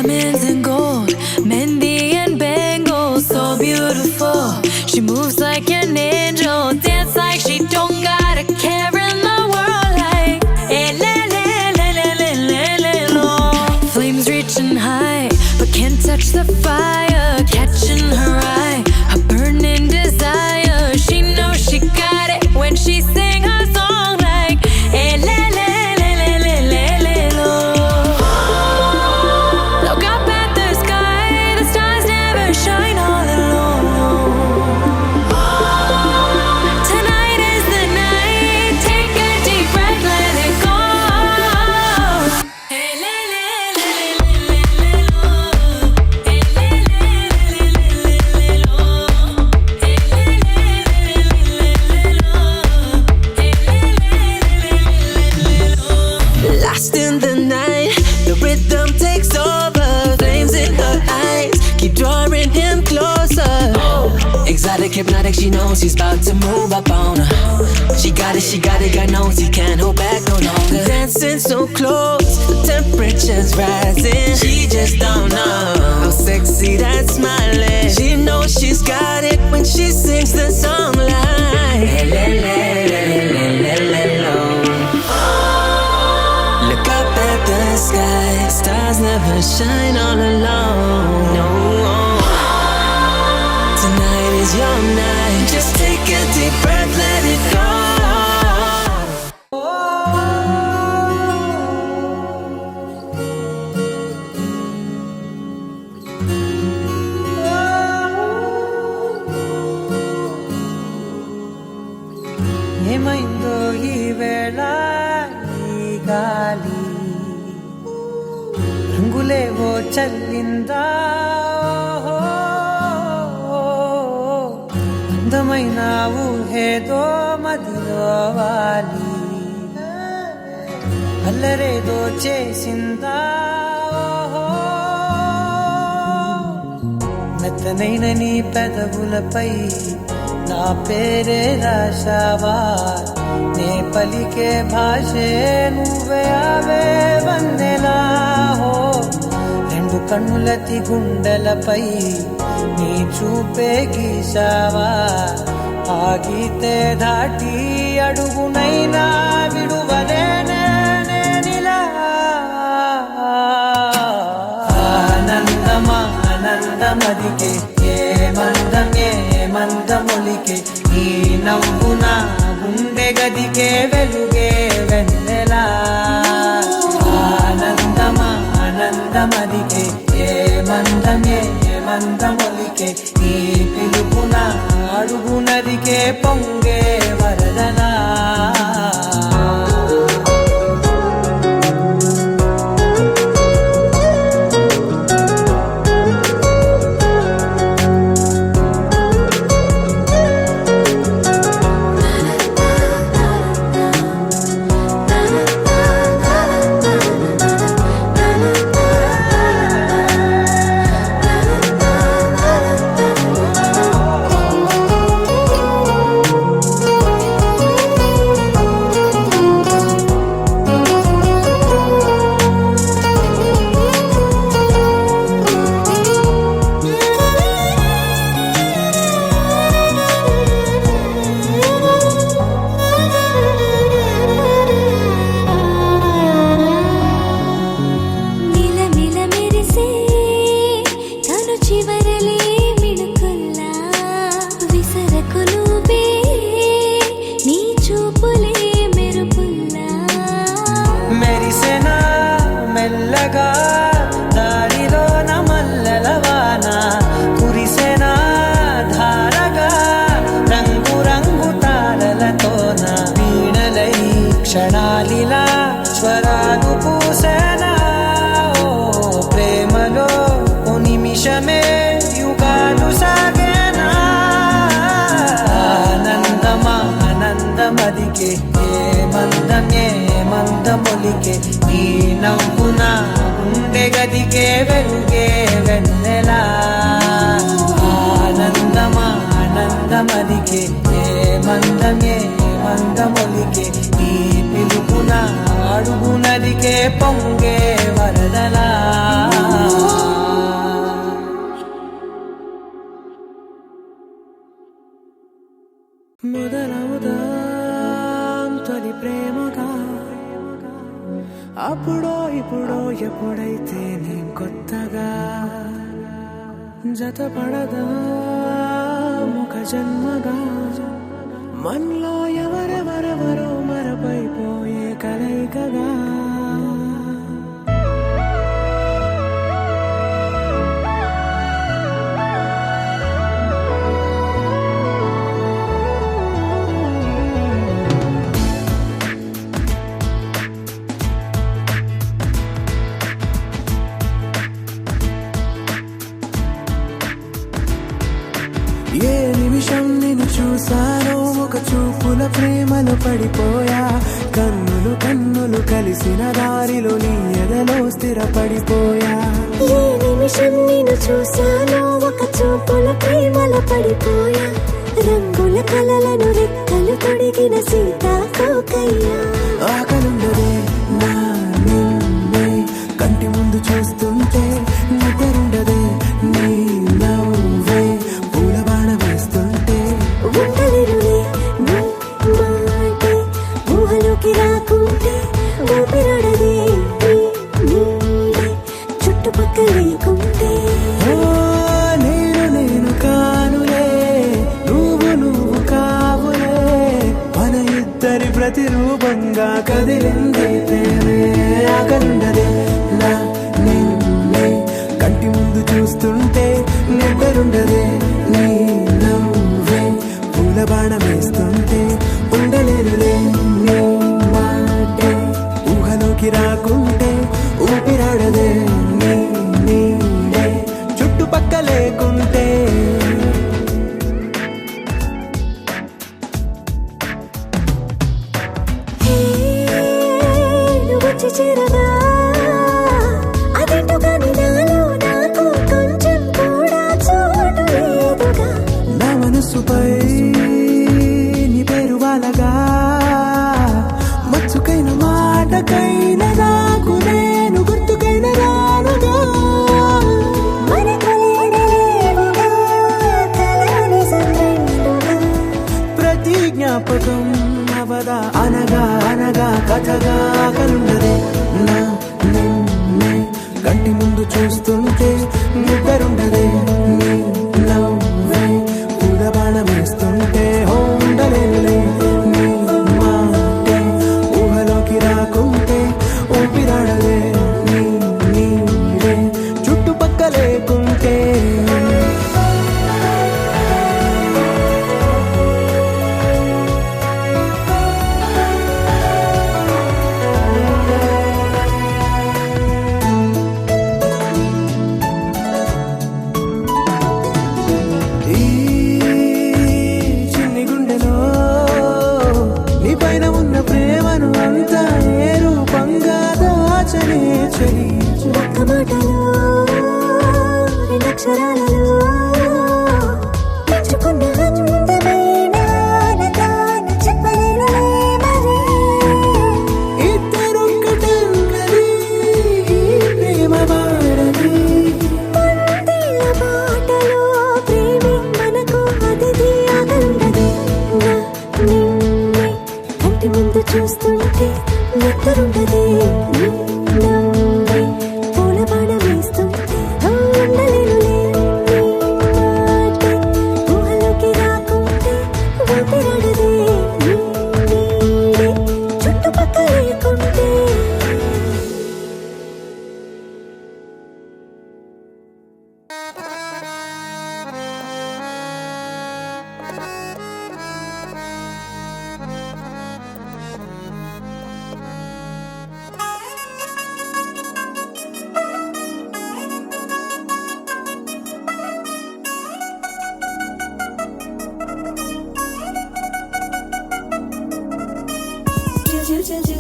diamonds and gold, Mendy and bangles, so beautiful. She moves like an angel, dance like she don't got a care in the world. Like flames reaching high, but can't touch the fire. Catching her eye, a burning desire. She knows she got it when she sing her song. Like look up at the sky, the stars never shine all alone. Tonight is the night, take a deep breath, let it go. Lost in the night, the rhythm takes over. Flames in her eyes keep drawing him closer. Exotic, hypnotic, she knows he's about to move up on her. She got it, God knows he can't hold back no longer. Dancing so close, the temperature's rising. She just don't know how sexy that smile is. She knows she's got it when she sings the song like look up at the sky, stars never shine all alone. No, tonight is your night. Just take a deep breath, let it go. ఏమైందో ఈ వేళ ఈ గాలి రంగులేవో చల్లిందా అందమైన ఊహేదో మదిలో వాలి అల్లరేదో చేసిందా మెత్తనైన నీ పెదవులపై నా పేరే రాశావా నే పలికే భాషే నువ్వే అవే వన్నెలా హో రెండు కన్నులతి గుండెలపై నీ చూపే గీశావా ఆ గీతే దాటి అడుగునైనా విడువలేనే నేనిలా ఆనందమా ఆనందమదికే ఏ మందమొలికే ఈ నవ్వున గుండె గదికే వెలుగే వెన్నెలా ఆనందమా ఆనందమదికే ఏ మందమొలికే ఈ పిలుపున అడుగునదికే పొంగే వరదలా మెల్లగా దారిలో నమల్లలవాన కురిసెన ధారగా రంగు రంగు తాళలతోన వీణలై క్షణాలిలా స్వరాలు పూసెనా ఓ ప్రేమలో ఓ నిమిషమే యుగాలు సాగేనా ఆనందమా ఆనందమదికే ఏ మందమొలికే ఈ నవ్వున గుండె గదికే వెలుగే వెన్నెలా ఆనందమా ఆనందమదికే ఏ మందమొలికే ఈ పిలుపున అడుగునదికే పొంగే వరదలా ప్రేమగా అప్పుడో ఇప్పుడో ఎప్పుడైతే నేను కొత్తగా జతపడదా ముఖ జన్మగా మనలో ఎవరెవరెవరో మరపైపోయే కలయికగా ఏ నిమిషం నిన్ను చూసానో ఒక చూపుల ప్రేమలో పడిపోయా కన్నులు కన్నులు కలిసిన దారిలో నీ ఎదలో స్థిరపడిపోయా ఏ నిమిషం నిన్ను చూసానో ఒక చూపుల ప్రేమలో పడిపోయా రంగుల కలలను రెక్కలు తొడిగిన సీతాకోకయ్యా ఆకలుండదే నా నిన్నే కంటి ముందు చూస్తుంటే నిద్రుండదే నీ నవ్వే పూల బాణ వేస్తుంటే ఉండలేనులే నీ మాటే ఊహలోకి రాకుంటే ఊపిరాడదే నీ నీడే చుట్టుపక్కల లేకుంటే ఓ నేను కానులే నువ్వు కావులే మన ఇద్దరి ప్రతిరూపంగా కదిలింది ప్రేమే ఆకలుండదే నా నిన్నే కంటి ముందు చూస్తుంటే నిద్రుండదే నీ నవ్వే పూల బాణం వేస్తుంటే ఉండలేనులే నీ మాటే ఊహలోకి రాకుంటే ఊపిరాడదే నీ నీడే చుట్టుపక్క లేకుంటే హే నువ్వు వచ్చి చేరగా అదేంటో కానీ నాలో నాకు కొంచెం కూడా చోటు లేదుగా నా మనసుపై నీ పేరు వాలగా మచ్చుకైన మాటకైన నాకు నేను గుర్తుకైన రానుగా మనకు లేవుగా కలని సంగండుగా ప్రతి జ్ఞాపకం అవదా అనగా అనగా కథగా కలుండదే నా నిన్నే కంటి ముందు చూస్తుంటే నిద్రుండదే నీ నవ్వే పూల బాణం వేస్తుంటే ఉండలేనులే నీ మాటే ఊహలోకి రాకుంటే ఊపిరాడలే నీ నీడే చుట్టుపక్క లేకుంటే ఈ చిన్ని గుండెలో నీ పైన ఉన్న ప్రేమను అంతా ఏ రూపంగా దాచనే చలి ఒక్క మాటలో రెండక్షరాలలో పెంచుకున్న అందమైన ఆనందాన చెప్పలేనులే మరి ఇద్దరొక్కటంగలి ఈ ప్రేమ వాడని పందిళ్ళ బాటలో ప్రేమే మనకు అతిథి ఆగండదు నా నిన్నే కంటి ముందు చూస్తుంటే నిద్రుండదే నీ నవ్వే పూల బాణ వేస్తుంటే ఉండలేనులే నీ మాటే ఊహలోకి రాకుంటే ఊపిరాడదే నీ నీడే చుట్టుపక్క లేకుంటే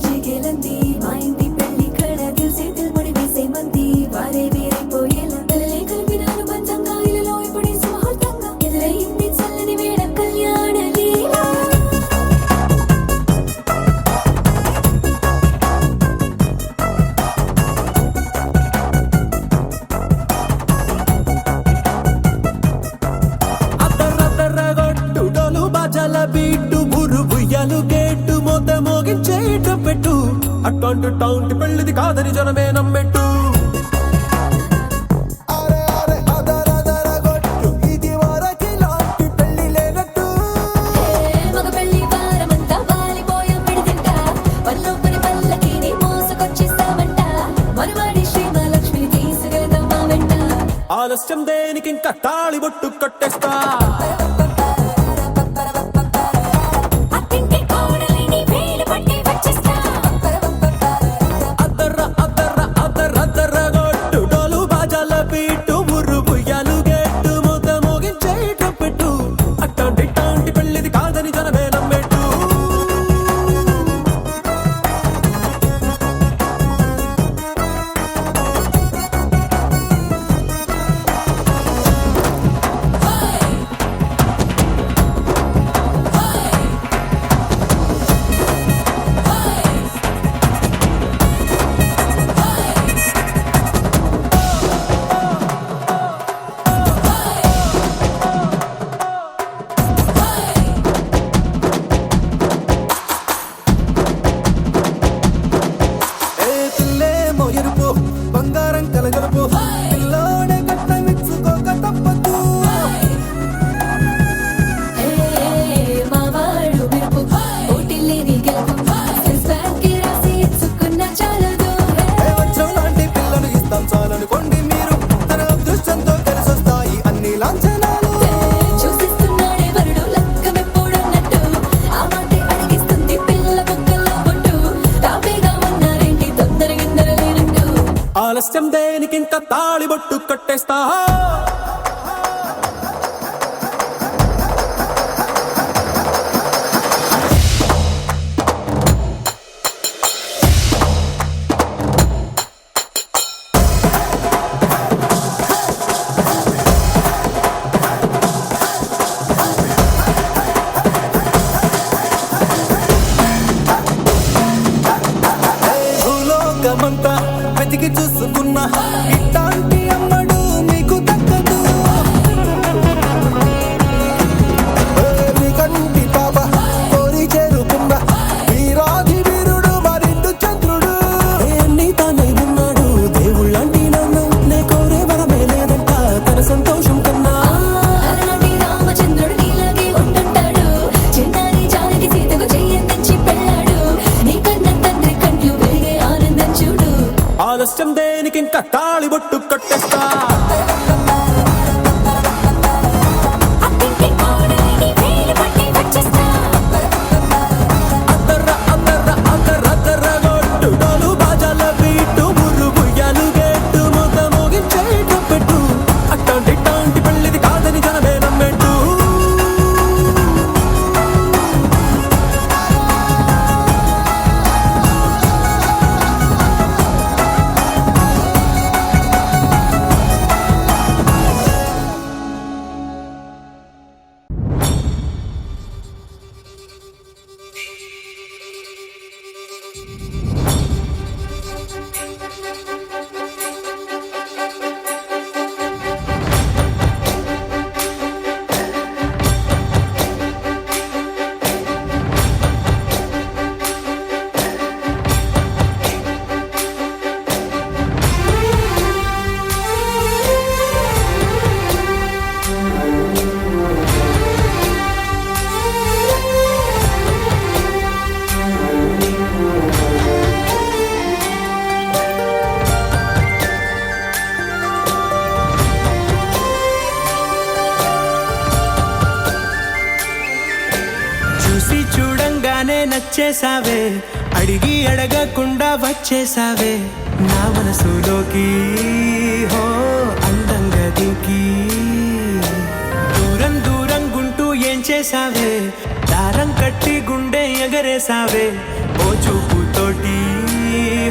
జిగేలంది మా ఇంటి పెళ్లి కడ దిల్సేతులు ముడి వేసే మంది వారే వేరైపోయేలా తలలే కలిపిన అనుబంధంగా ఇలలో ఇప్పుడే సుముహూర్తంగా ఎదురయింది చల్లని వేళ కళ్యాణ లీల అద్దరద్దరగొట్టు డోలు బాజల బీటు బురు బుయ్యలు గేటు మొత్తం మోగించే చేయటం పెట్టు అట్లాంటి టాంటి పెళ్ళిది కాదని జనమే నమ్మెట్టు ఆలస్యం దేనికి ఇంకా తాళి బొట్టు కట్టేస్తా బంగారం కలగలుపు పిల్లోడే కట్నం ఇచ్చుకోక తప్పదు లాంటి పిల్లలు ఇస్తాం చాలనుకోండి మీరు తన అదృష్టంతో కలిసొస్తాయి అన్ని లాంఛనాలు ఆలస్యం దేనికి ఇంకా తాళి బొట్టు కట్టేస్తా భూలోకమంతా వెతికి చూసుకున్నా ఇట్లాంటి అమ్మడు మీకు దక్కదు కంటి పాప కోరి చేరుకున్న వీరాధి వీరుడు మరిండు చంద్రుడు అన్ని తానే ఉన్నాడు దేవుళ్ళంటి నన్ను నే కోరే వరమే లేదంట తన సంతోషం కన్నా ఆలస్యం దేనికి ఇంకా తాళి బొట్టు కట్టేస్తా చూడంగానే నచ్చేసావే అడిగి అడగకుండా వచ్చేసావే నా మనసులోకి హో అందంగా దిగి దూరం దూరం గుంటూ ఏం చేసావే దారం కట్టి గుండె ఎగరేసావే ఓ చూపుతోటి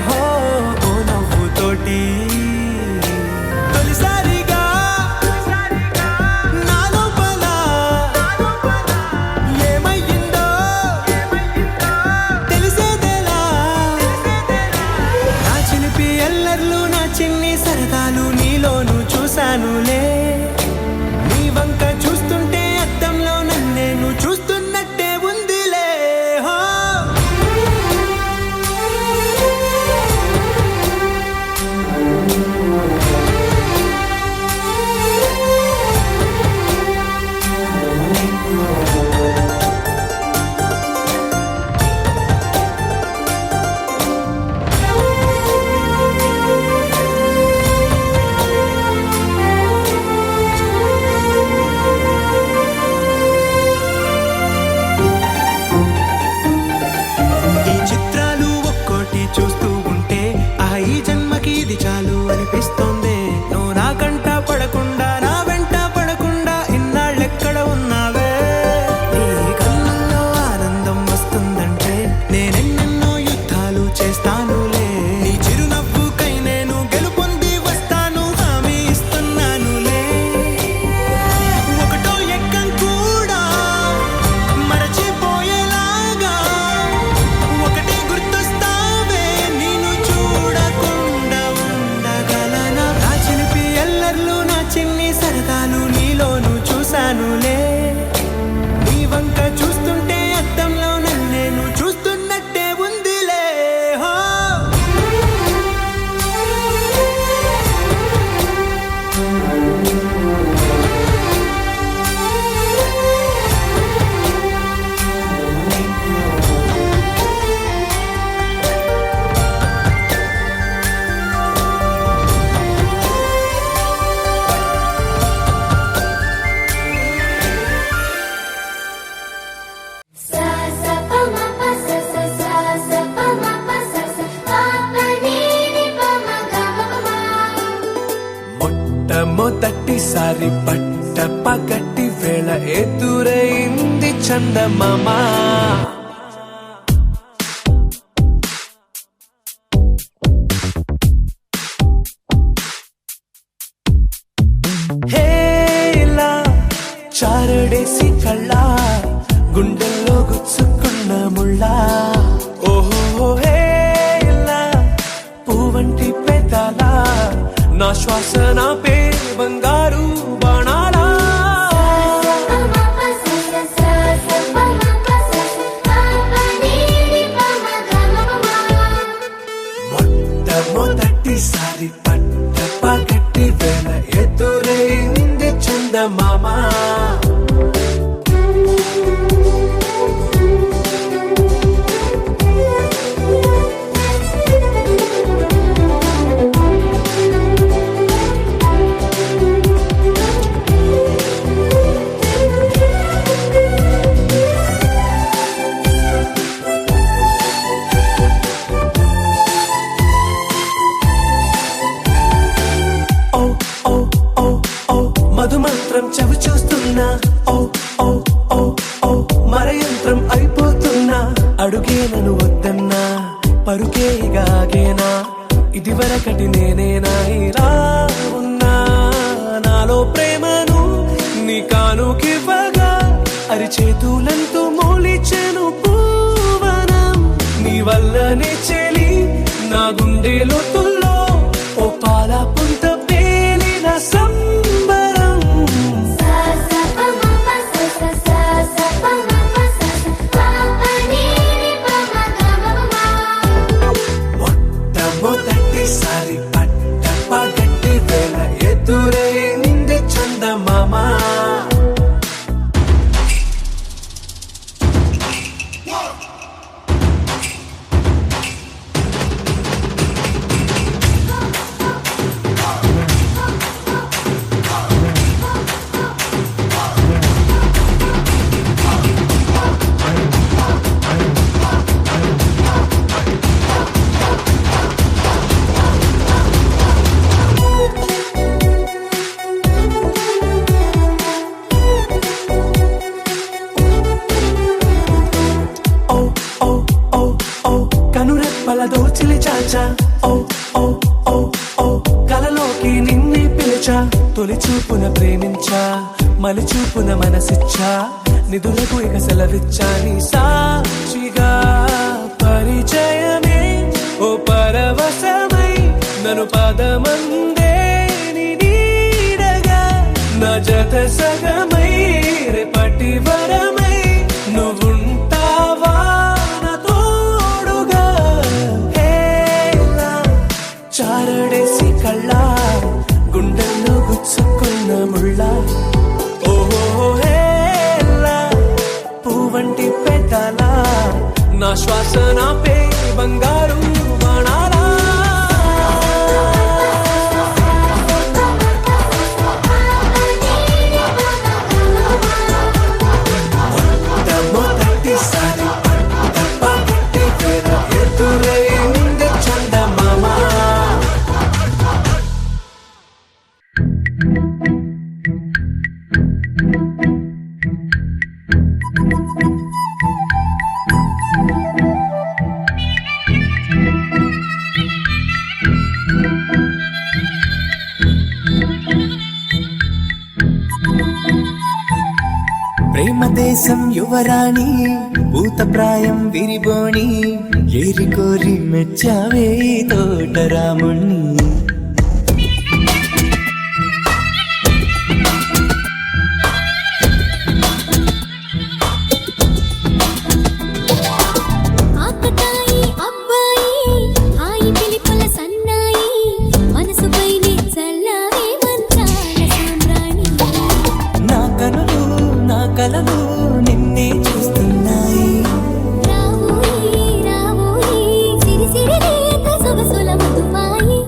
హో ఓ నవ్వుతోటి తొలిసారిగా నీలోను చూశానులే నీ వంక చూస్తుంటే అద్దంలో నన్నేను చూస్తున్నట్టే ఉందిలే మొదటిసారి పట్ట పగటి వేళ ఎదురైంది చందమామ హేలా చారడేసి కళ్ళ గుండెల్లో గుచ్చుకున్న ముళ్ళ ఓహో హేలా పూవంటి పెదాల నా శ్వాస నా పే బంగారు బాణాలా మొట్టమొదటిసారి పట్ట పగటి వేళ ఎదురైంది చందమామ మధుమంత్రం చవి చూస్తున్నా ఓ ఓ ఓ ఓ మరయంత్రం అయిపోతున్నా అడుగే నన్ను వద్దన్నా పరుకేగాగేనా ఇది వరకటి నేనేనా ఇలా ఉన్నా నాలో ప్రేమను నీ కానుకివ్వగా అరిచేతులంటూ మోలిచెను పూవనం నీ వల్లనే చెలి నా గుండె లోతుల్లో ఓ పాల పుంత పేలిన మొదటిసారి పట్ట పగటి వేళ ఎదురైంది చందమామ కనురెప్పల దోచిలి చాచా ఓ ఓ ఓ ఓ కలలోకి నిన్నే పిలిచా తొలి చూపున ప్రేమించా మలి చూపున మనసిచ్చా నిధులకు ఇక సెలవిచ్చా నీ సాక్షిగా పరిచయమే ఓ పరవశమై నన్ను పదమందే నీ నీడగా నా జత సగమై రేపటి వరమై నువ్వుంటావా చారడేసి కళ్ళ గుండెల్లో గుచ్చుకున్న ముళ్ళ ఓహో హేలా పూవంటి పెదాల నా శ్వాస నా పే బంగారు బాణాలా మొదటిసారి పట్ట పగటి వేళ ఎదురైంది చందమామ ప్రేమ దేశం యువరాణి భూతప్రాయం విరిబోణి ఏరి కోరి మెచ్చావే తోటరాముణ్ణి కలలు నిన్నే చూస్తున్నాయి రావోయి రావోయి సిరి సిరి లేత సొగసుల మధుమాయి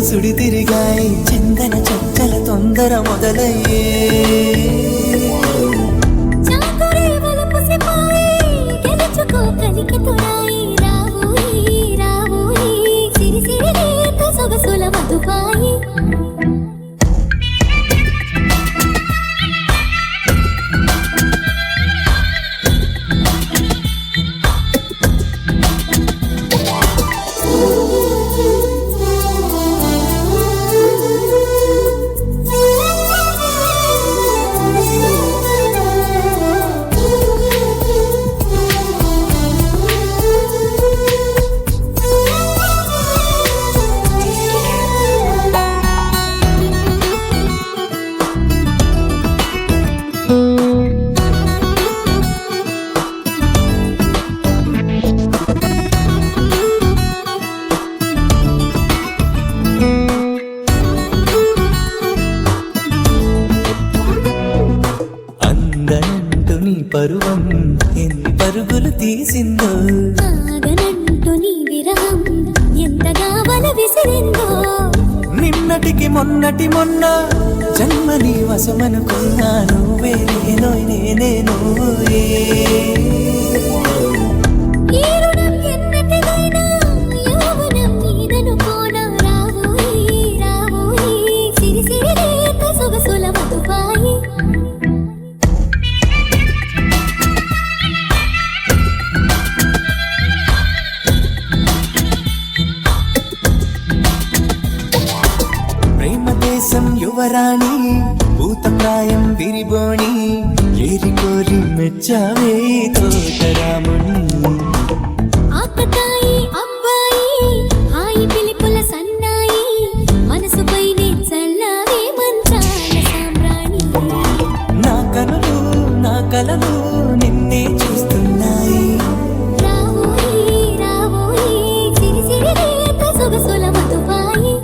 సుడి తిరిగాయి చందన చక్కల తొందర మొదలయ్యే చాకురే వలపు సిపాయి గెలుచుకో కలికి తొడాయి రావోయి రావోయి సిరి సిరి లేత సొగసుల మధుపాయి అందనంటూ నీ పరువం ఎన్ని పరుగులు తీసిందో ఆగనంటూ నీ విరహం ఎంతగా వల విసిరిందో నిన్నటికి మొన్నటి మొన్న జన్మని వశమనుకున్నా నువ్వే నేనే నువ్వే ఈ రుణం ఎన్నటిదైనా యౌవనం నీదనుకోనా రావోయి రావోయి సిరి సిరి లేత సొగసుల మధుపాయి ప్రేమ దేశం యువరాణి భూతప్రాయం విరిబోణి ఏరి కోరి మెచ్చావే తోటరాముణ్ణి ఆకతాయి అబ్బాయి హాయి పిలిపుల సన్నాయి మనసుపైనే చల్లారే మంచాల సామ్రాణి నా కనులు నా కలలు నిన్నే చూస్తున్నాయి రావోయి రావోయి సిరి సిరి లేత సొగసుల మధుపాయి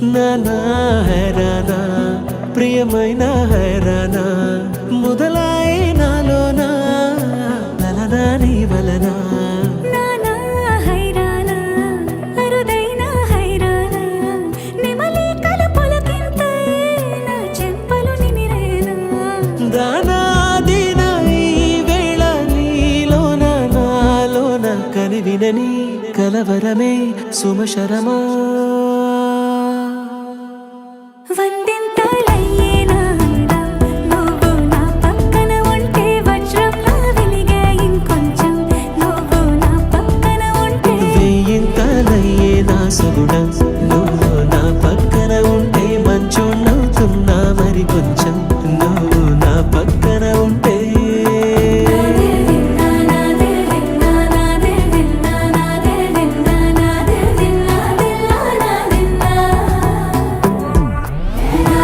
నానా హైరానా ప్రియమైన హైరానా మొదలాయే నాలోనా నలనా నీ వలనా నానా హైరానా అరుదైన హైరానా నిమలి కలుపులకింతై నా చెంపలు నిమిరేనా దానా దీనా ఈ వేళ నీలోన నాలోన కనివినని కలవరమే సుమశరమా వందెంతలయ్యేనా నువ్వు నా పక్కన ఉంటే వజ్రంలా వెలిగే ఇంకొంచెం నువ్వు నా పక్కన ఉంటే వెయ్యింతలయ్యే నా సగుణం నువ్వు నా పక్కన ఉంటే మంచోణ్ణవుతున్నా మరి కొంచెం నువ్వు నా పక్కన ఉంటే నా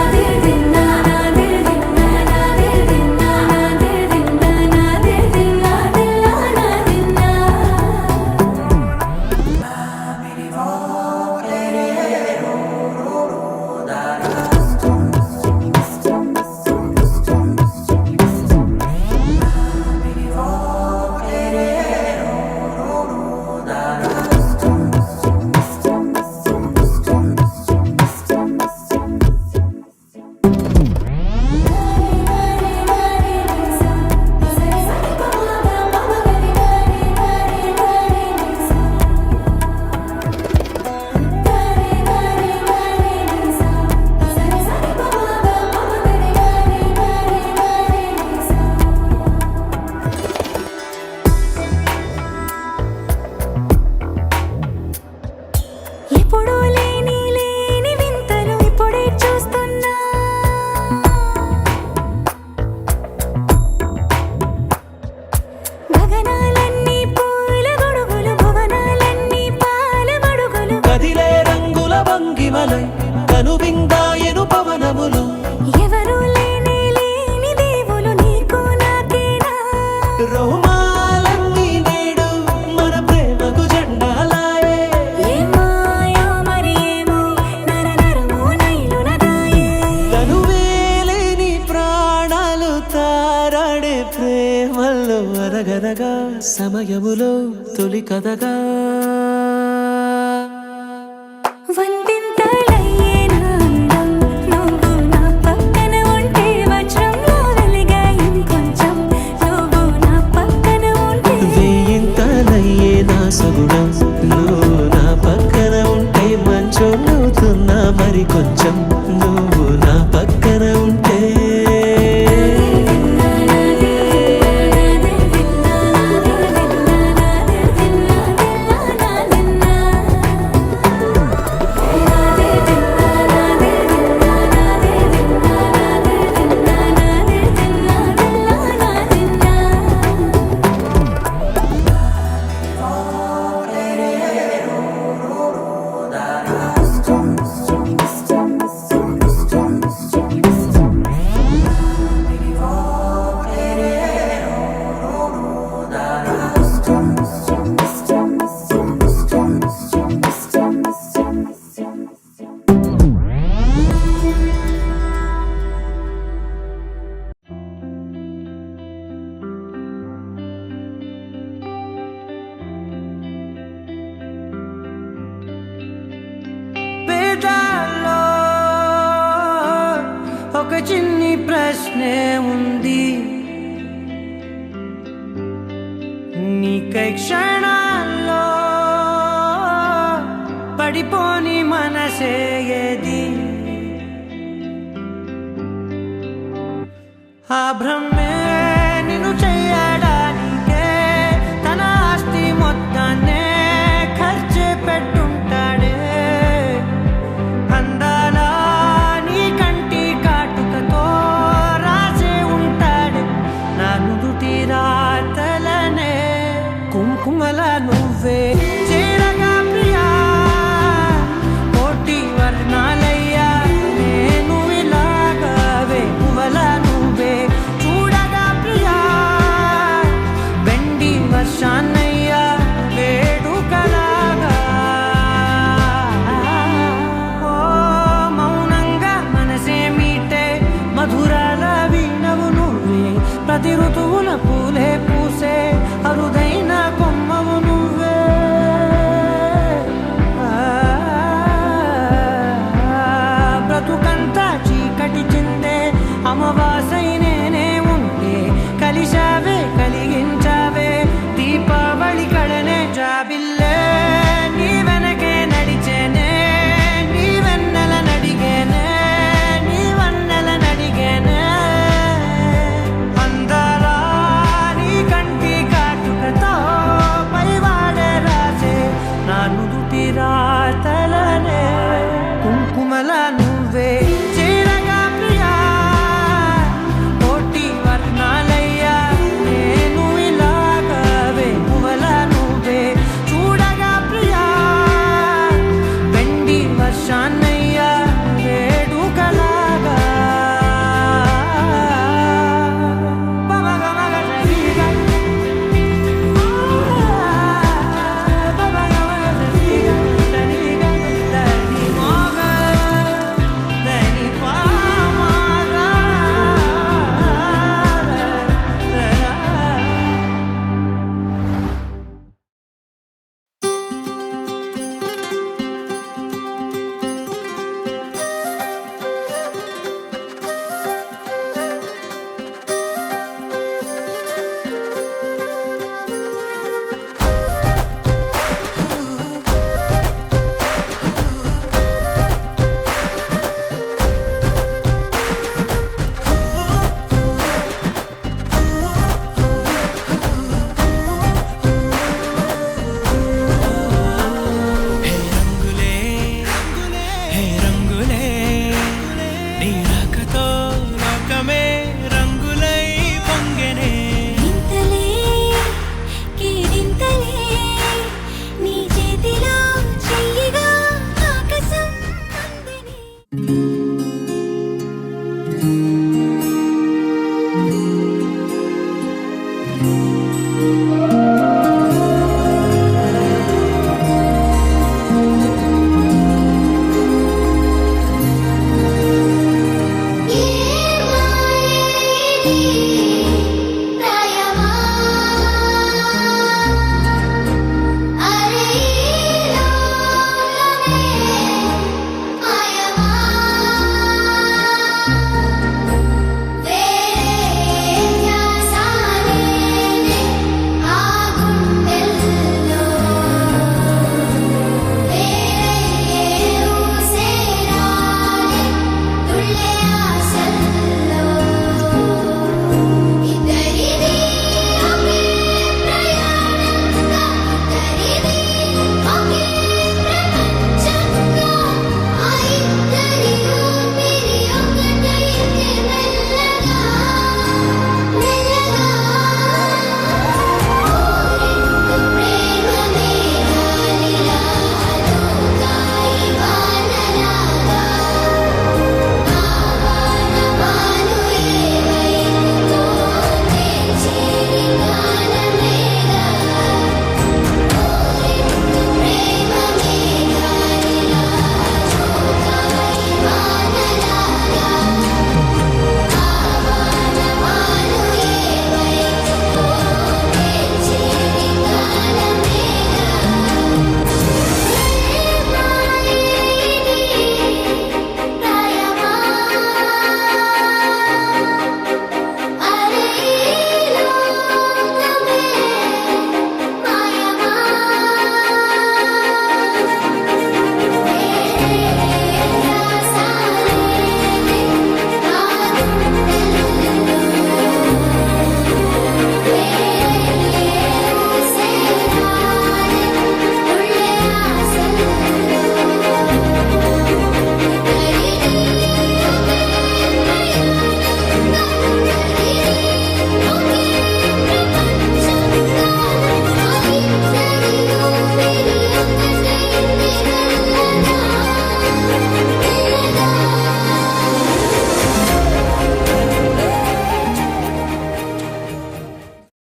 జరగనగా సమయములో తొలి కథగా వేయింతలయ్యే నా సగుణం నువ్వు నా పక్కన ఉంటే మంచోళ్ళవుతున్నా మరి కొంచెం నువ్వు నా పక్కన ఉంటే ఒక చిన్ని ప్రశ్నే ఉంది నీకై క్షణాల్లో పడిపోని మనసే ఏది ఆ భ్రమే నిన్ను చెయ్యడానికే తన ఆస్తి మొత్తాన్నే ఖర్చు పెట్టుంటాడే అందాల నీ కంటి కాటుకతో రాసే ఉంటాడే నా నుదుటి రాతలనే కుంకుమల నువ్వే చేరగా ప్రియా కోటి వర్ణాలయ్యా నేను ఇలాగవే పువ్వల నువ్వే చూడగా ప్రియా వెండి వర్షాన్నయ్యా వేడుకలాగా ఓ మౌనంగా మనసే మీటే మధురాల వీణవు నువ్వే ప్రతి ఋతువుల పూలే పూసే అరుదైన కొమ్మవు నువ్వే బ్రతుకంతా చీకటి చిందే అమవాసై నేనే ఉంటే కలిశావే కలిగించావే దీపావళి కడనే జాబిల్లే నీ వెనకే నడిచేనే నీ వెన్నెల నడిగేనే నీ వన్నెల నడిగేనే అందాలా నీ కంటి కాటుకతో పైవాడే రాసే నా నుదుటి రాతలనే కుంకుమల నువ్వే